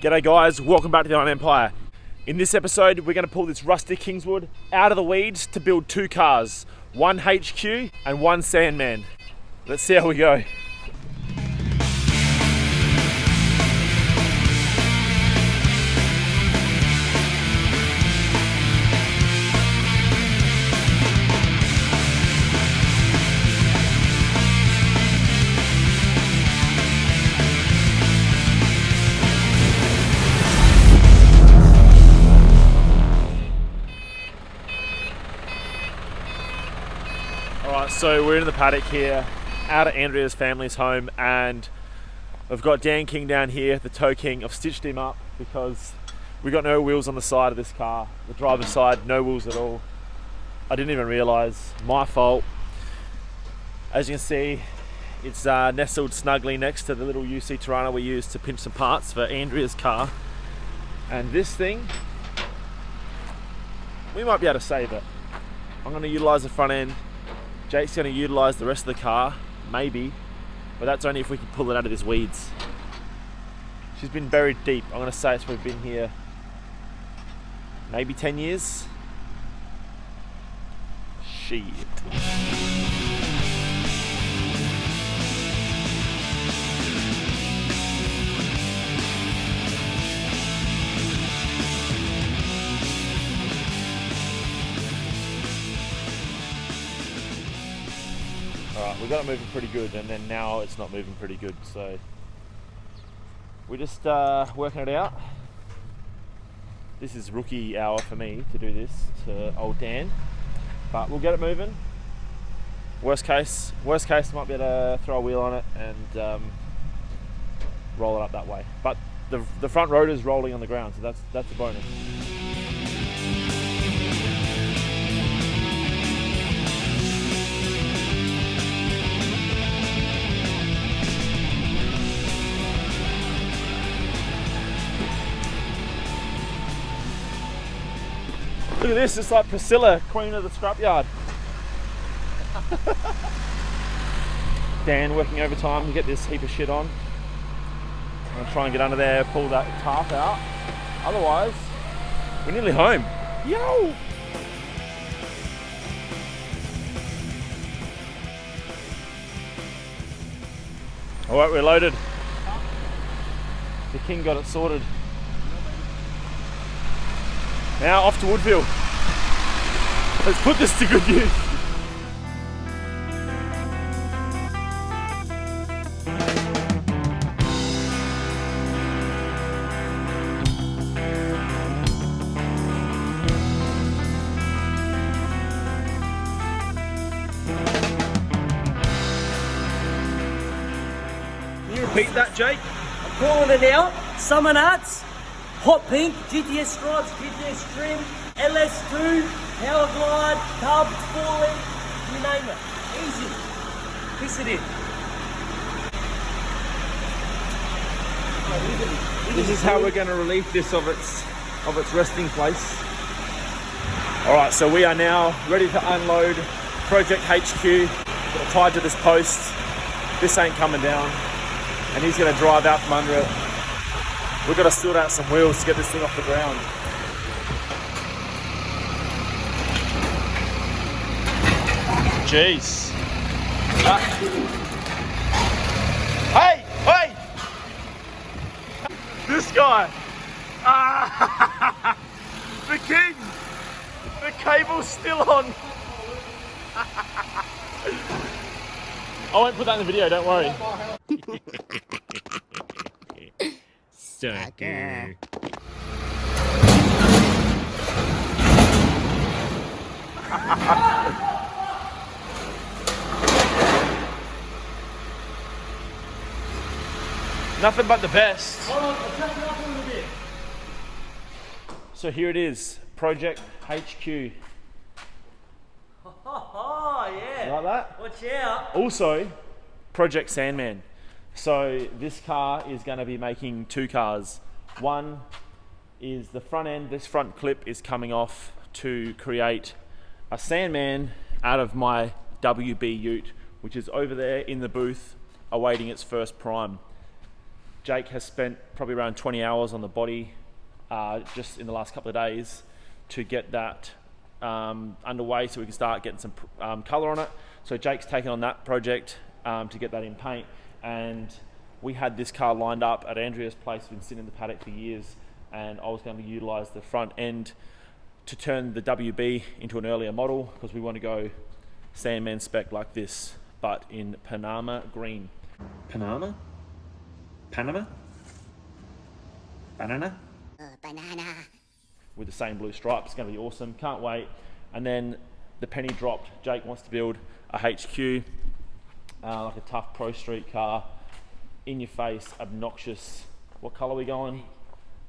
G'day guys, welcome back to the Iron Empire. In this episode, we're going to pull this rusty Kingswood out of the weeds to build two cars, one HQ and one Sandman. Let's see how we go. Alright, so we're in the paddock here, out at Andrea's family's home, and I've got Dan King down here, the tow king. I've stitched him up because we got no wheels on the side of this car. The driver's side, no wheels at all. I didn't even realise, my fault. As you can see, it's nestled snugly next to the little UC Tirana we used to pinch some parts for Andrea's car. And this thing, we might be able to save it. I'm going to utilise the front end. Jake's going to utilise the rest of the car, maybe, but that's only if we can pull it out of these weeds. She's been buried deep. I'm going to say we've been here maybe 10 years. Shit. Alright, we got it moving pretty good, and then now it's not moving pretty good, so we're just working it out. This is rookie hour for me to do this to old Dan, but we'll get it moving. Worst case, I might be able to throw a wheel on it and roll it up that way. But the front rotor is rolling on the ground, so that's a bonus. Look at this, it's like Priscilla, queen of the scrapyard. Dan working overtime to get this heap of shit on. I'm gonna try and get under there, pull that tarp out. Otherwise, we're nearly home. Yo! Alright, we're loaded. The king got it sorted. Now off to Woodville. Let's put this to good use. Can you repeat that, Jake? I'm calling it out. Summer nuts. Hot pink, GTS stripes, GTS trim, LS2, power glide, tubs, falling, you name it. Easy. Piss it in. This is how we're going to relieve this of its resting place. Alright, so we are now ready to unload Project HQ. Got it tied to this post. This ain't coming down. And he's going to drive out from under it. We've got to sort out some wheels to get this thing off the ground. Jeez. Hey! Hey! This guy! The king! The cable's still on! I won't put that in the video, don't worry. Sucker. Nothing but the best. Hold on, I'll turn it up a little bit. So here it is, Project HQ. Oh, yeah. Like that? Watch out. Also, Project Sandman. So this car is going to be making two cars. One is the front end, this front clip is coming off to create a Sandman out of my WB Ute, which is over there in the booth awaiting its first prime. Jake has spent probably around 20 hours on the body just in the last couple of days to get that underway so we can start getting some colour on it. So Jake's taken on that project to get that in paint, and we had this car lined up at Andrea's place. Been sitting in the paddock for years, and I was going to utilise the front end to turn the WB into an earlier model because we want to go Sandman spec like this, but in Panama green. Panama? Panama? Banana? Banana. With the same blue stripe. It's going to be awesome. Can't wait. And then the penny dropped. Jake wants to build a HQ, like a tough pro street car, in your face, obnoxious. What colour are we going?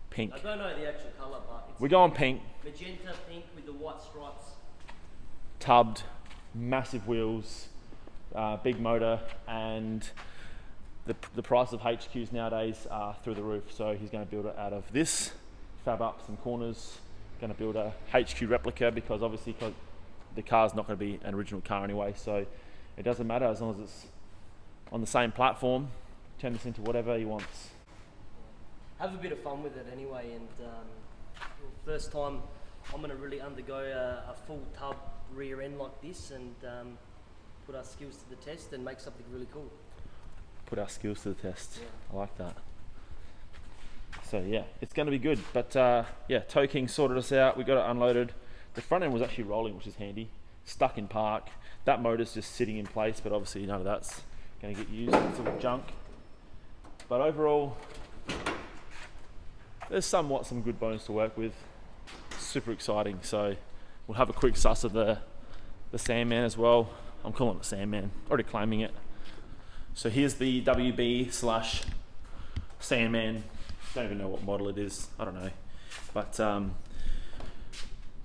Pink. I don't know the actual colour, but it's We're going pink. magenta pink with the white stripes. Tubbed, massive wheels, big motor, and the price of HQs nowadays are through the roof. So he's going to build it out of this, fab up some corners, going to build a HQ replica because obviously the car's not going to be an original car anyway, so it doesn't matter as long as it's on the same platform. Turn this into whatever he wants. Have a bit of fun with it anyway, and first time I'm going to really undergo a full tub rear end like this and put our skills to the test and make something really cool. Put our skills to the test. Yeah. I like that. So yeah, it's going to be good. But yeah, Toe King sorted us out. We got it unloaded. The front end was actually rolling, which is handy. Stuck in park. That motor's just sitting in place, but obviously none of that's going to get used. It's all junk. But overall, there's somewhat some good bones to work with. Super exciting. So we'll have a quick suss of the Sandman as well. I'm calling it Sandman. Already claiming it. So here's the WB / Sandman. Don't even know what model it is. I don't know. But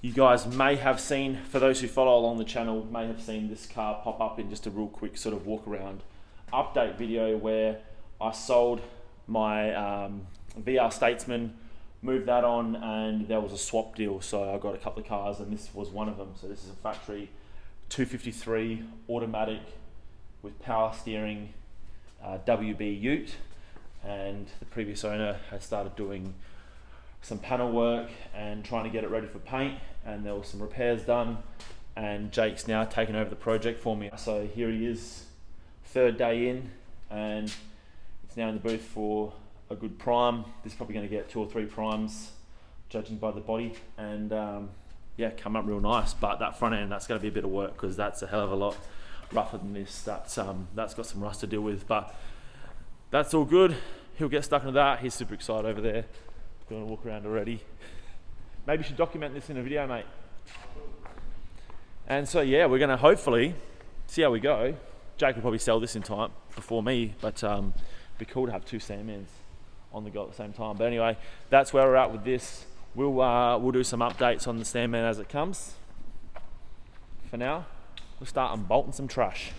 you guys may have seen, for those who follow along the channel, may have seen this car pop up in just a real quick sort of walk around update video where I sold my VR Statesman, moved that on, and there was a swap deal. So I got a couple of cars and this was one of them. So this is a factory 253 automatic with power steering WB Ute, and the previous owner had started doing some panel work and trying to get it ready for paint, and there was some repairs done, and Jake's now taken over the project for me. So here he is, third day in, and it's now in the booth for a good prime. This is probably going to get 2 or 3 primes judging by the body, and yeah, come up real nice. But that front end, that's going to be a bit of work because that's a hell of a lot rougher than this. That's got some rust to deal with, but that's all good. He'll get stuck into that. He's super excited over there. Going to walk around already. Maybe you should document this in a video, mate. And so yeah, we're going to hopefully see how we go. Jake will probably sell this in time before me, but it'd be cool to have 2 Sandmans on the go at the same time. But anyway, that's where we're at with this. We'll do some updates on the Sandman as it comes. For now, we'll start unbolting some trash.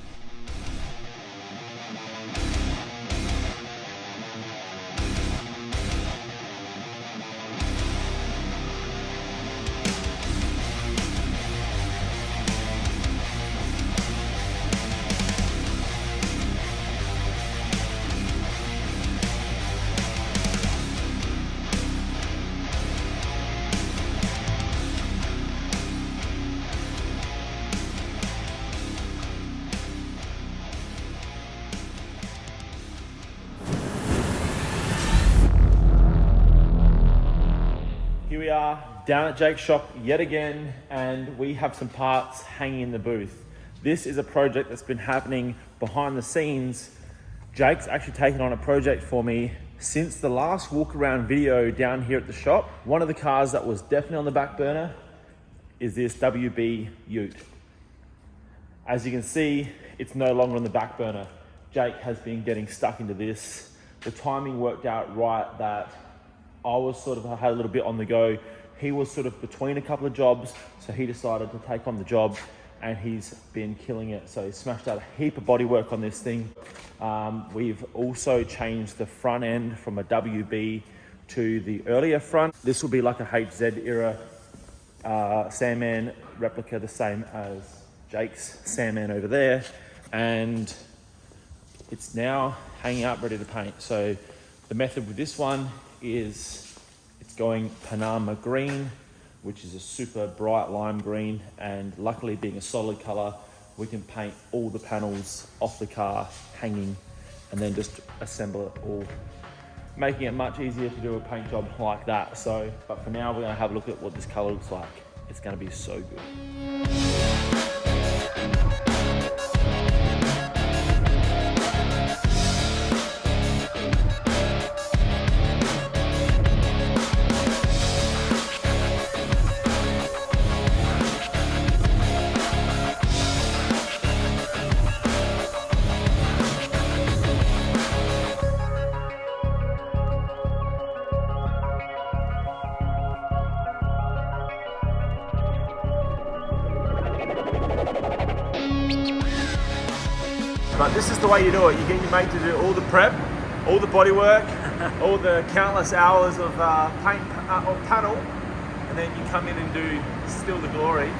Here we are down at Jake's shop yet again, and we have some parts hanging in the booth. This is a project that's been happening behind the scenes. Jake's actually taken on a project for me since the last walk around video down here at the shop. One of the cars that was definitely on the back burner is this WB Ute. As you can see, it's no longer on the back burner. Jake has been getting stuck into this. The timing worked out right that I had a little bit on the go. He was sort of between a couple of jobs, so he decided to take on the job, and he's been killing it. So he smashed out a heap of bodywork on this thing. We've also changed the front end from a WB to the earlier front. This will be like a HZ era Sandman replica, the same as Jake's Sandman over there, and it's now hanging up ready to paint. So The method with this one is it's going Panama green, which is a super bright lime green, and luckily being a solid color, we can paint all the panels off the car hanging and then just assemble it all, making it much easier to do a paint job like that. So, but for now, we're gonna have a look at what this color looks like. It's gonna be so good. But this is the way you do it. You get your mate to do all the prep, all the body work, all the countless hours of paint or panel, and then you come in and do still the glory.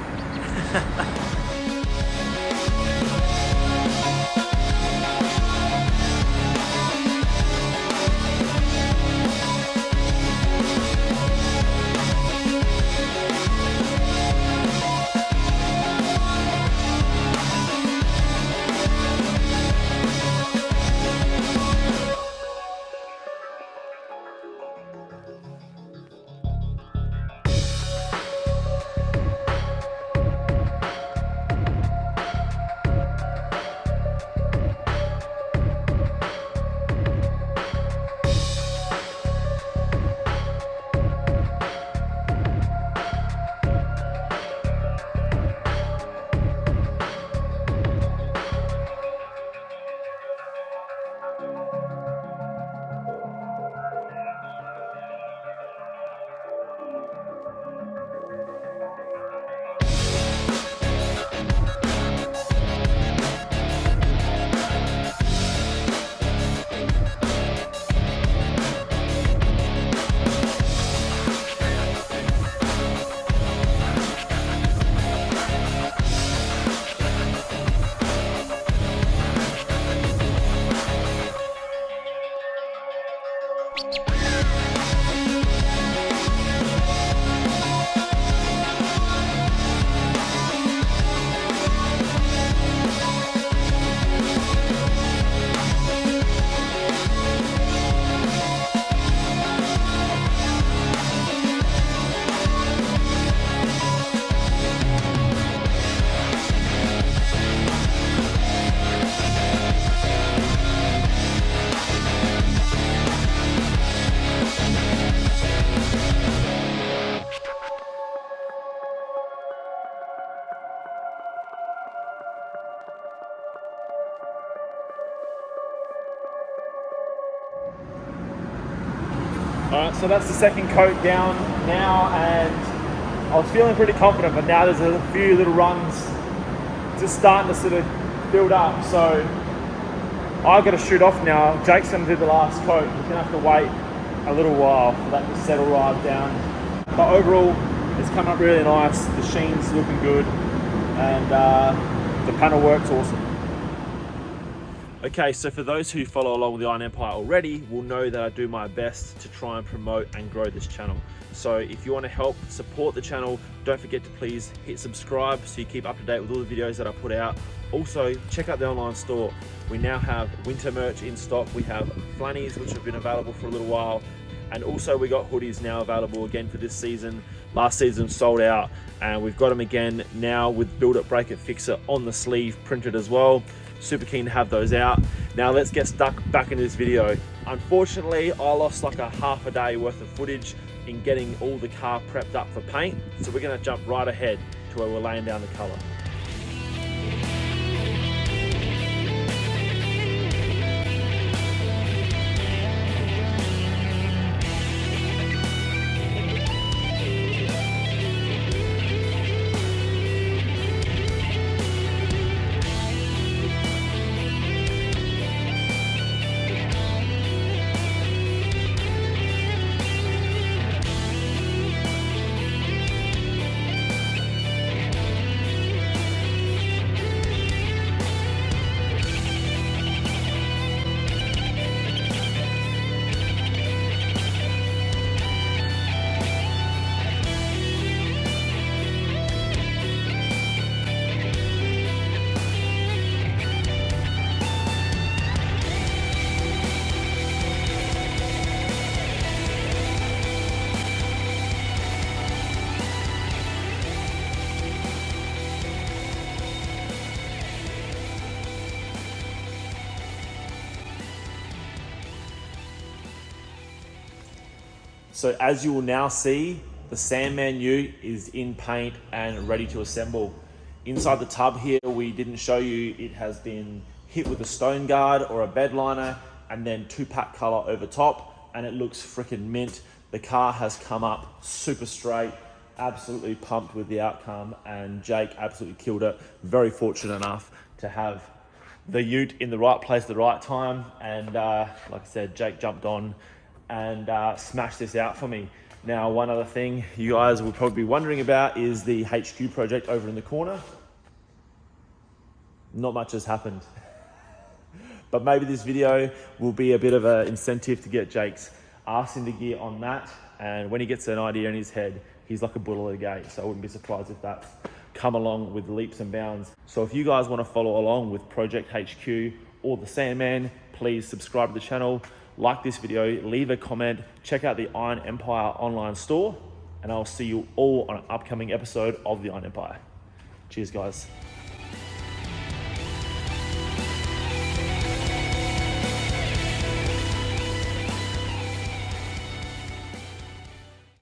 Alright, so that's the second coat down now, and I was feeling pretty confident, but now there's a few little runs just starting to sort of build up. So I've got to shoot off now. Jake's going to do the last coat. He's going to have to wait a little while for that to settle right down. But overall, it's come up really nice. The sheen's looking good, and the panel works awesome. Okay, so for those who follow along with the Iron Empire already will know that I do my best to try and promote and grow this channel. So if you want to help support the channel, don't forget to please hit subscribe so you keep up to date with all the videos that I put out. Also, check out the online store. We now have winter merch in stock. We have flannies, which have been available for a little while. And also we got hoodies now available again for this season. Last season sold out, and we've got them again now with Build It, Break It, Fix It on the sleeve printed as well. Super keen to have those out. Now let's get stuck back into this video. Unfortunately, I lost like a half a day worth of footage in getting all the car prepped up for paint. So we're gonna jump right ahead to where we're laying down the color. So as you will now see, the Sandman ute is in paint and ready to assemble. Inside the tub here, we didn't show you, it has been hit with a stone guard or a bed liner and then 2-pack color over top, and it looks freaking mint. The car has come up super straight, absolutely pumped with the outcome, and Jake absolutely killed it. Very fortunate enough to have the ute in the right place at the right time, and like I said, Jake jumped on and smashed this out for me. Now, one other thing you guys will probably be wondering about is the HQ project over in the corner. Not much has happened. But maybe this video will be a bit of an incentive to get Jake's ass into gear on that. And when he gets an idea in his head, he's like a bull at a gate. So I wouldn't be surprised if that's come along with leaps and bounds. So if you guys want to follow along with Project HQ or the Sandman, please subscribe to the channel, like this video, leave a comment, check out the Iron Empire online store, and I'll see you all on an upcoming episode of the Iron Empire. Cheers, guys.